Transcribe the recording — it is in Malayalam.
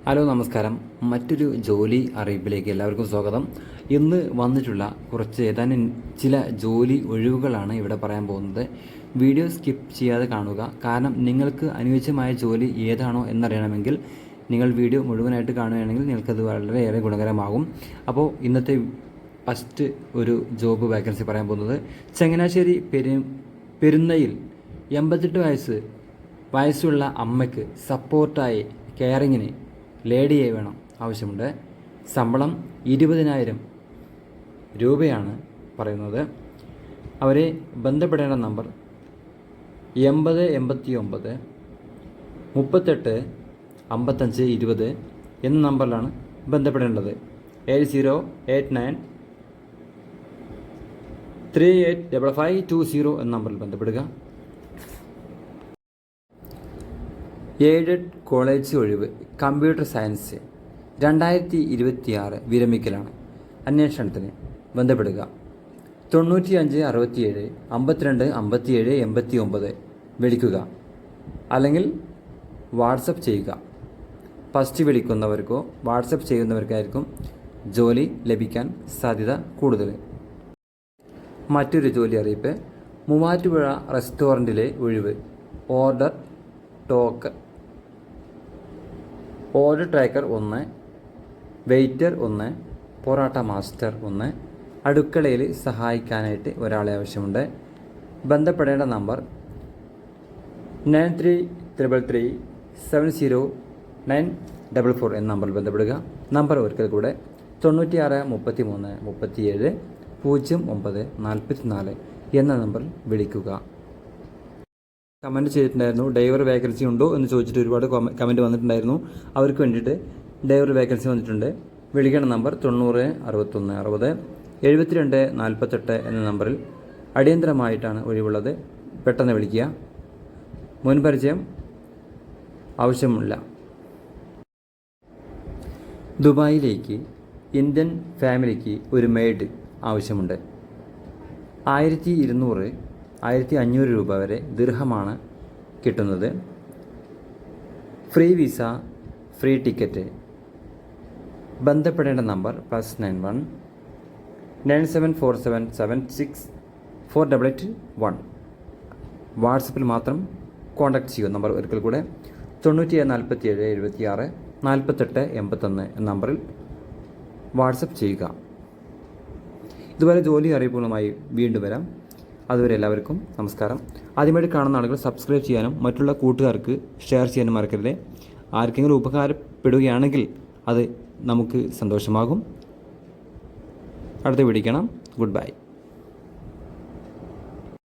ഹലോ നമസ്കാരം. മറ്റൊരു ജോലി അറിയിപ്പിലേക്ക് എല്ലാവർക്കും സ്വാഗതം. ഇന്ന് വന്നിട്ടുള്ള ഏതാനും ചില ജോലി ഒഴിവുകളാണ് ഇവിടെ പറയാൻ പോകുന്നത്. വീഡിയോ സ്കിപ്പ് ചെയ്യാതെ കാണുക. കാരണം നിങ്ങൾക്ക് അനുയോജ്യമായ ജോലി ഏതാണോ എന്നറിയണമെങ്കിൽ നിങ്ങൾ വീഡിയോ മുഴുവനായിട്ട് കാണുകയാണെങ്കിൽ നിങ്ങൾക്കത് വളരെയേറെ ഗുണകരമാകും. അപ്പോൾ ഇന്നത്തെ ഫസ്റ്റ് ഒരു ജോബ് വാക്കൻസി പറയാൻ പോകുന്നത് ചങ്ങനാശ്ശേരി പെരുന്നയിൽ 88 വയസ്സുള്ള അമ്മയ്ക്ക് സപ്പോർട്ടായി കെയറിങ്ങിന് ലേഡിയെ വേണം, ആവശ്യമുണ്ട്. ശമ്പളം 20,000 രൂപയാണ് പറയുന്നത്. അവരെ ബന്ധപ്പെടേണ്ട നമ്പർ 8089 38 55 20 എന്ന നമ്പറിലാണ് ബന്ധപ്പെടേണ്ടത്. 8089 385520 എന്ന നമ്പറിൽ ബന്ധപ്പെടുക. എയ്ഡഡ് കോളേജ് ഒഴിവ് കമ്പ്യൂട്ടർ സയൻസ് 2026 വിരമിക്കലാണ്. അന്വേഷണത്തിന് ബന്ധപ്പെടുക. 95 67 52 57 89 വിളിക്കുക, അല്ലെങ്കിൽ വാട്സപ്പ് ചെയ്യുക. ഫസ്റ്റ് വിളിക്കുന്നവർക്കോ വാട്സപ്പ് ചെയ്യുന്നവർക്കായിരിക്കും ജോലി ലഭിക്കാൻ സാധ്യത കൂടുതൽ. മറ്റൊരു ജോലി അറിയിപ്പ് മൂവാറ്റുപുഴ റെസ്റ്റോറൻറ്റിലെ ഒഴിവ് order tracker 1, waiter 1, parotta master 1. അടുക്കളയിൽ സഹായിക്കാനായിട്ട് ഒരാളെ ആവശ്യമുണ്ട്. ബന്ധപ്പെടേണ്ട നമ്പർ 9333709444 എന്ന നമ്പറിൽ ബന്ധപ്പെടുക. നമ്പർ ഒരിക്കൽ കൂടെ 96 33 37 09 44 എന്ന നമ്പറിൽ വിളിക്കുക. കമൻറ്റ് ചെയ്തിട്ടുണ്ടായിരുന്നു, ഡ്രൈവർ വേക്കൻസി ഉണ്ടോ എന്ന് ചോദിച്ചിട്ട് ഒരുപാട് കമൻറ്റ് വന്നിട്ടുണ്ടായിരുന്നു. അവർക്ക് വേണ്ടിയിട്ട് ഡ്രൈവർ വേക്കൻസി വന്നിട്ടുണ്ട്. വിളിക്കേണ്ട നമ്പർ 90 61 60 72 48 എന്ന നമ്പറിൽ അടിയന്തരമായിട്ടാണ് ഒഴിവുള്ളത്. പെട്ടെന്ന് വിളിക്കുക. മുൻപരിചയം ആവശ്യമില്ല. ദുബായിലേക്ക് ഇന്ത്യൻ ഫാമിലിക്ക് ഒരു മെയ്ഡ് ആവശ്യമുണ്ട്. 1200 1500 രൂപ വരെ ദിർഹമാണ് കിട്ടുന്നത്. Free visa, free ticket. ബന്ധപ്പെടേണ്ട നമ്പർ +91 9747764881. വാട്സപ്പിൽ മാത്രം കോൺടാക്റ്റ് ചെയ്യുക. നമ്പർ ഒരിക്കൽ കൂടെ 97 47 76 48 81 എന്ന നമ്പറിൽ വാട്സപ്പ് ചെയ്യുക. ഇതുപോലെ ജോലി അറിയിപ്പുകളുമായി വീണ്ടും വരാം. അതുവരെ എല്ലാവർക്കും നമസ്കാരം. ആദ്യമായിട്ട് കാണുന്ന ആളുകൾ സബ്സ്ക്രൈബ് ചെയ്യാനും മറ്റുള്ള കൂട്ടുകാർക്ക് ഷെയർ ചെയ്യാനും മറക്കരുത്. ആർക്കെങ്കിലും ഉപകാരപ്പെടുകയാണെങ്കിൽ അത് നമുക്ക് സന്തോഷമാകും. അടുത്ത വീഡിയോ കാണാം. Good bye.